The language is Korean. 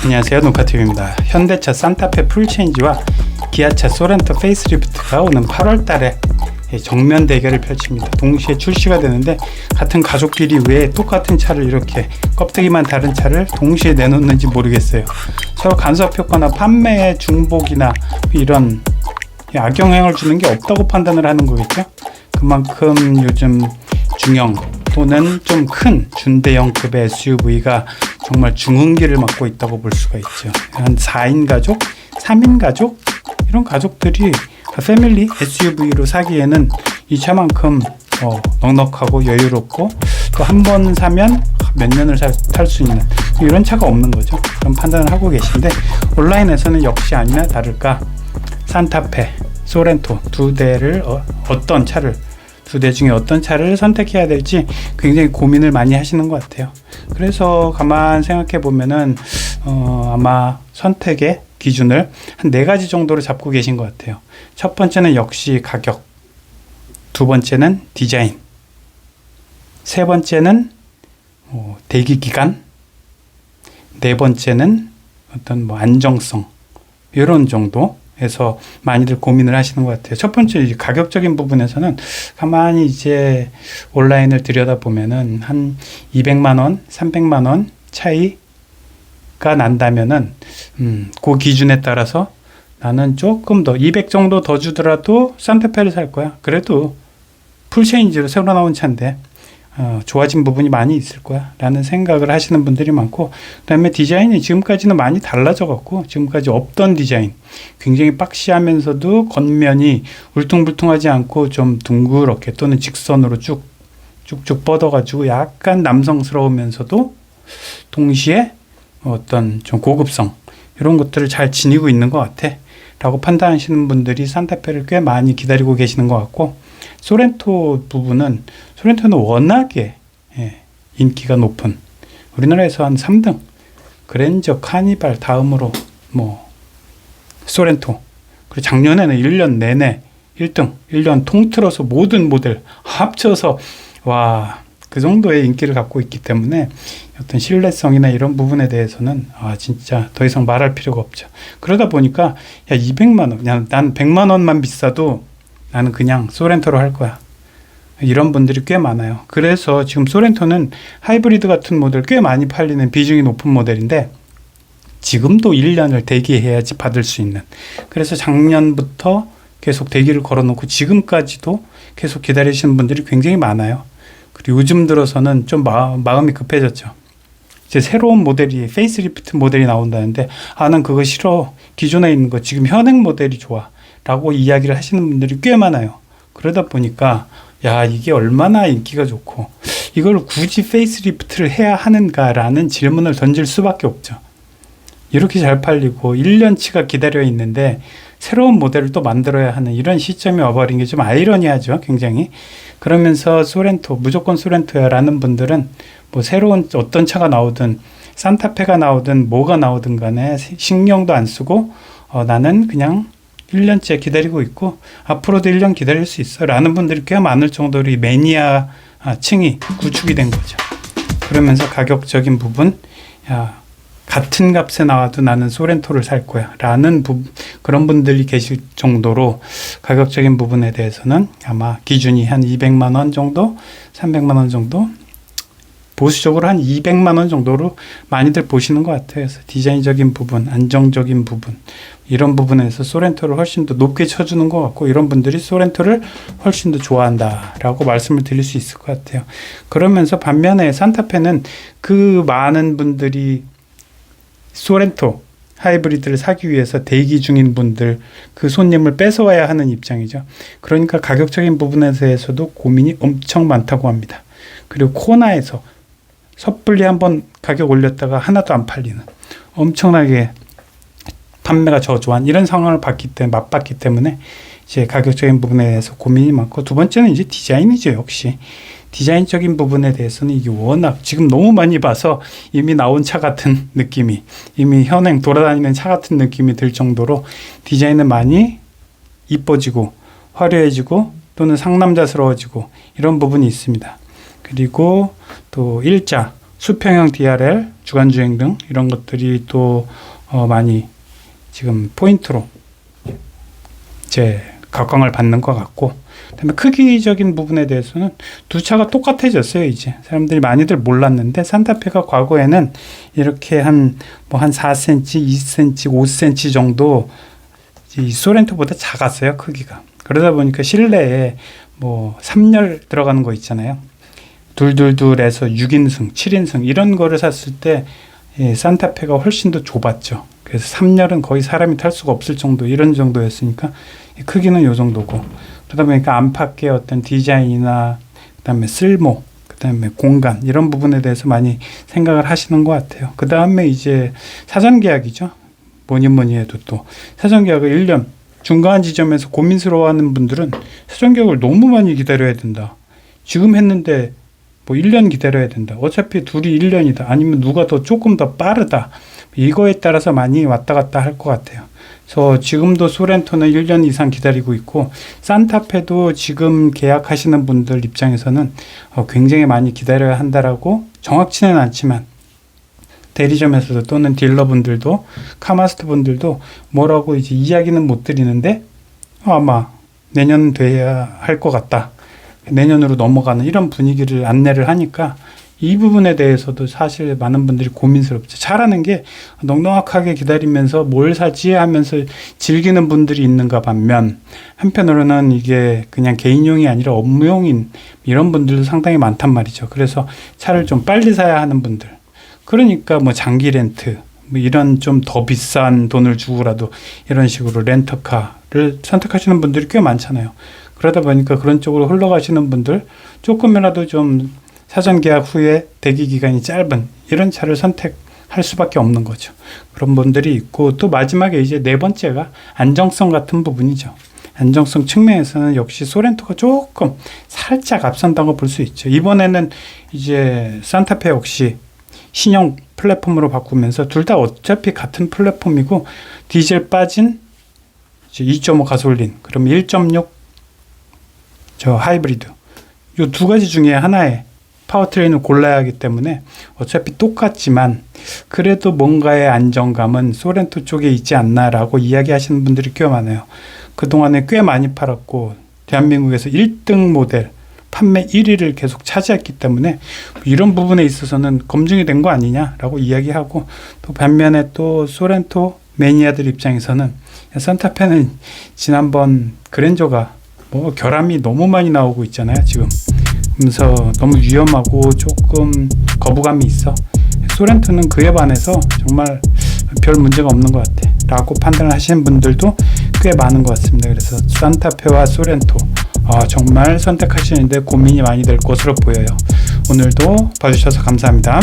안녕하세요, 노카TV입니다. 현대차 산타페 풀체인지와 기아차 소렌토 페이스리프트가 오는 8월달에 정면 대결을 펼칩니다. 동시에 출시가 되는데 같은 가족끼리 왜 똑같은 차를 이렇게 껍데기만 다른 차를 동시에 내놓는지 모르겠어요. 서로 간섭 효과나 판매 중복이나 이런 악영향을 주는 게 없다고 판단을 하는 거겠죠. 그만큼 요즘 중형 또는 좀 큰 준대형급의 SUV가 정말 중흥기를 맞고 있다고 볼 수가 있죠. 한 4인 가족, 3인 가족 이런 가족들이 패밀리 SUV로 사기에는 이 차만큼 넉넉하고 여유롭고 또 한 번 사면 몇 년을 탈 수 있는 이런 차가 없는 거죠. 그런 판단을 하고 계신데 온라인에서는 역시 아니나 다를까 산타페, 소렌토 두 대를 어떤 차를 두 대 중에 어떤 차를 선택해야 될지 굉장히 고민을 많이 하시는 것 같아요. 그래서 가만 생각해 보면은 아마 선택의 기준을 한 4가지 정도로 잡고 계신 것 같아요. 첫 번째는 역시 가격, 두 번째는 디자인, 세 번째는 대기 기간, 네 번째는 어떤 안정성 이런 정도에서 많이들 고민을 하시는 것 같아요. 첫 번째 가격적인 부분에서는 가만히 이제 온라인을 들여다보면은 한 200만 원, 300만 원 차이가 난다면은 그 기준에 따라서 나는 조금 더 200 정도 더 주더라도 산타페를 살 거야. 그래도 풀체인지로 새로 나온 차인데 좋아진 부분이 많이 있을 거야 라는 생각을 하시는 분들이 많고, 그 다음에 디자인이 지금까지는 많이 달라져 갖고 지금까지 없던 디자인, 굉장히 박시하면서도 겉면이 울퉁불퉁하지 않고 좀 둥그렇게 또는 직선으로 쭉쭉 뻗어 가지고 약간 남성스러우면서도 동시에 어떤 좀 고급성 이런 것들을 잘 지니고 있는 것 같아 라고 판단하시는 분들이 산타페를 꽤 많이 기다리고 계시는 것 같고, 소렌토 부분은 소렌토는 워낙에 인기가 높은 우리나라에서 한 3등 그랜저 카니발 다음으로 소렌토, 그리고 작년에는 1년 내내 1등 1년 통틀어서 모든 모델 합쳐서 그 정도의 인기를 갖고 있기 때문에 어떤 신뢰성이나 이런 부분에 대해서는 진짜 더 이상 말할 필요가 없죠. 그러다 보니까 200만 원, 난 100만 원만 비싸도 나는 그냥 소렌토로 할 거야. 이런 분들이 꽤 많아요. 그래서 지금 소렌토는 하이브리드 같은 모델 꽤 많이 팔리는 비중이 높은 모델인데 지금도 1년을 대기해야지 받을 수 있는, 그래서 작년부터 계속 대기를 걸어놓고 지금까지도 계속 기다리시는 분들이 굉장히 많아요. 그리고 요즘 들어서는 좀 마음이 급해졌죠. 이제 새로운 모델이 페이스리프트 모델이 나온다는데 난 그거 싫어, 기존에 있는 거 지금 현행 모델이 좋아 라고 이야기를 하시는 분들이 꽤 많아요. 그러다 보니까 이게 얼마나 인기가 좋고 이걸 굳이 페이스리프트를 해야 하는가 라는 질문을 던질 수밖에 없죠. 이렇게 잘 팔리고 1년치가 기다려 있는데 새로운 모델을 또 만들어야 하는 이런 시점이 와버린 게 좀 아이러니하죠, 굉장히. 그러면서 소렌토, 무조건 소렌토야 라는 분들은 새로운 어떤 차가 나오든 산타페가 나오든 뭐가 나오든 간에 신경도 안 쓰고 나는 그냥 1년째 기다리고 있고 앞으로도 1년 기다릴 수 있어 라는 분들이 꽤 많을 정도로 이 매니아 층이 구축이 된 거죠. 그러면서 가격적인 부분, 같은 값에 나와도 나는 소렌토를 살 거야 라는 그런 분들이 계실 정도로 가격적인 부분에 대해서는 아마 기준이 한 200만 원 정도, 300만 원 정도, 보수적으로 한 200만 원 정도로 많이들 보시는 것 같아요. 그래서 디자인적인 부분, 안정적인 부분 이런 부분에서 소렌토를 훨씬 더 높게 쳐주는 것 같고, 이런 분들이 소렌토를 훨씬 더 좋아한다 라고 말씀을 드릴 수 있을 것 같아요. 그러면서 반면에 산타페는 그 많은 분들이 소렌토 하이브리드를 사기 위해서 대기 중인 분들, 그 손님을 뺏어와야 하는 입장이죠. 그러니까 가격적인 부분에 대해서도 고민이 엄청 많다고 합니다. 그리고 코나에서 섣불리 한번 가격 올렸다가 하나도 안 팔리는, 엄청나게 판매가 저조한 이런 상황을 맛봤기 때문에 이제 가격적인 부분에 대해서 고민이 많고, 두 번째는 이제 디자인이죠. 역시 디자인적인 부분에 대해서는 이게 워낙 지금 너무 많이 봐서 이미 나온 차 같은 느낌이, 이미 현행 돌아다니는 차 같은 느낌이 들 정도로 디자인은 많이 이뻐지고 화려해지고 또는 상남자스러워지고 이런 부분이 있습니다. 그리고 또 일자 수평형 DRL, 주간주행 등 이런 것들이 또 많이 지금 포인트로 이제 각광을 받는 것 같고, 그다음에 크기적인 부분에 대해서는 두 차가 똑같아졌어요. 이제 사람들이 많이들 몰랐는데 산타페가 과거에는 이렇게 한 4cm, 2cm, 5cm 정도 이 소렌토보다 작았어요. 크기가. 그러다 보니까 실내에 3열 들어가는 거 있잖아요. 둘둘둘에서 6인승, 7인승 이런 거를 샀을 때 산타페가 훨씬 더 좁았죠. 그래서 3열은 거의 사람이 탈 수가 없을 정도, 이런 정도였으니까 크기는 요 정도고, 그러다 보니까 안팎의 어떤 디자인이나 그다음에 쓸모, 그다음에 공간 이런 부분에 대해서 많이 생각을 하시는 것 같아요. 그 다음에 이제 사전 계약이죠. 뭐니 해도 또 사전 계약을 1년 중간 지점에서 고민스러워하는 분들은 사전 계약을 너무 많이 기다려야 된다. 지금 했는데 1년 기다려야 된다. 어차피 둘이 1년이다. 아니면 누가 더 조금 더 빠르다. 이거에 따라서 많이 왔다 갔다 할 것 같아요. 그래서 지금도 소렌토는 1년 이상 기다리고 있고, 산타페도 지금 계약하시는 분들 입장에서는 굉장히 많이 기다려야 한다라고, 정확치는 않지만 대리점에서도 또는 딜러분들도, 카마스터 분들도 뭐라고 이제 이야기는 못 드리는데 아마 내년 돼야 할 것 같다, 내년으로 넘어가는 이런 분위기를 안내를 하니까 이 부분에 대해서도 사실 많은 분들이 고민스럽죠. 잘하는 게 넉넉하게 기다리면서 뭘 사지 하면서 즐기는 분들이 있는가 반면, 한편으로는 이게 그냥 개인용이 아니라 업무용인 이런 분들도 상당히 많단 말이죠. 그래서 차를 좀 빨리 사야 하는 분들, 그러니까 장기 렌트, 이런 좀 더 비싼 돈을 주고라도 이런 식으로 렌터카를 선택하시는 분들이 꽤 많잖아요. 그러다 보니까 그런 쪽으로 흘러가시는 분들, 조금이라도 좀 사전 계약 후에 대기 기간이 짧은 이런 차를 선택할 수밖에 없는 거죠. 그런 분들이 있고, 또 마지막에 이제 네 번째가 안정성 같은 부분이죠. 안정성 측면에서는 역시 소렌토가 조금 살짝 앞선다고 볼 수 있죠. 이번에는 이제 산타페 역시 신형 플랫폼으로 바꾸면서 둘 다 어차피 같은 플랫폼이고, 디젤 빠진 2.5 가솔린, 그럼 1.6 하이브리드, 이 두 가지 중에 하나의 파워트레인을 골라야 하기 때문에 어차피 똑같지만 그래도 뭔가의 안정감은 소렌토 쪽에 있지 않나라고 이야기하시는 분들이 꽤 많아요. 그동안에 꽤 많이 팔았고 대한민국에서 1등 모델 판매 1위를 계속 차지했기 때문에 이런 부분에 있어서는 검증이 된 거 아니냐라고 이야기하고, 또 반면에 또 소렌토 매니아들 입장에서는 산타페는 지난번 그랜저가 결함이 너무 많이 나오고 있잖아요 지금. 그래서 너무 위험하고 조금 거부감이 있어. 소렌토는 그에 반해서 정말 별 문제가 없는 것 같아 라고 판단을 하시는 분들도 꽤 많은 것 같습니다. 그래서 산타페와 소렌토 정말 선택하시는데 고민이 많이 될 것으로 보여요. 오늘도 봐주셔서 감사합니다.